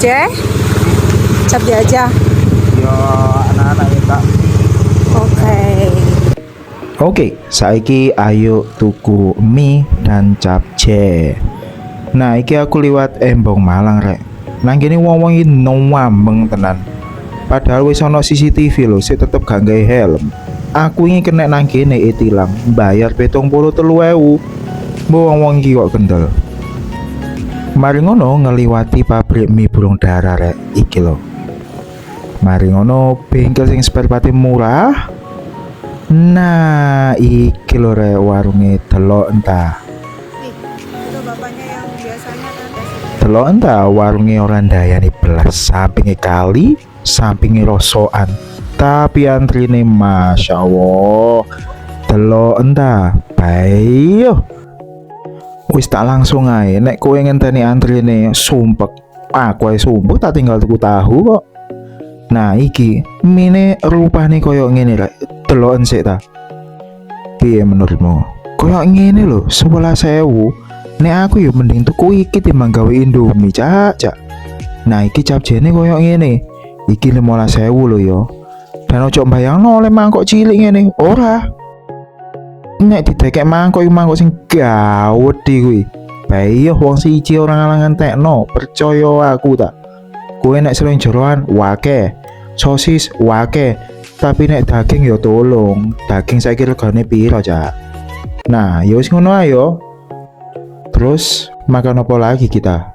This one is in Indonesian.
capce? Capce aja. Yo anak-anak minta. Oke. Saiki ayo tuku mie dan capce. Nah, iki aku liwat Embong Malang rek. Nang kene wong-wong iki ngambeng tenan. Padahal wis ana CCTV lho, sik tetep gak nggawe helm. Aku ini kena nang kene tilang, bayar 73.000. Mbok wong-wong iki kok kendel. Mari ngono ngeliwati pabrik mie burung dara rek iki lho. Mari ngono bengkel sing spare part murah. Nah, iki lho rek warunge delok entah. Itu bapaknya yang biasanya kan. Delok entah warunge ora ndayani belas, sampinge kali, sampinge rosokan. Tapi antrine Masya Allah. Delok entah. Bayo. Wis tak langsung ae nek kowe ngenteni antrine sumpek. Aku ae sumpek tak tinggal tuku tahu kok. Nah, iki mine rupane koyo ngene rek. Deloken sik ta. Piye menurutmu? Koyo ngene lho, 11.000. Nek aku ya mending tuku iki timbang gawe Indomie, Cak. Nah, iki capjene koyo ngene. Iki 15.000 lho ya. Dan ojo mbayangno oleh mangkok cilik ngene. Ora. Nek didekek mangkok sing gawedi kuwi. Bae wong siji ora ngalangan tekno, percaya aku tak. Kowe nek sering jeroan wake, sosis wake, tapi nek daging ya tolong. Daging saiki regane piro, Cak? Nah, ya wis ngono ayo. Terus makan apa lagi kita?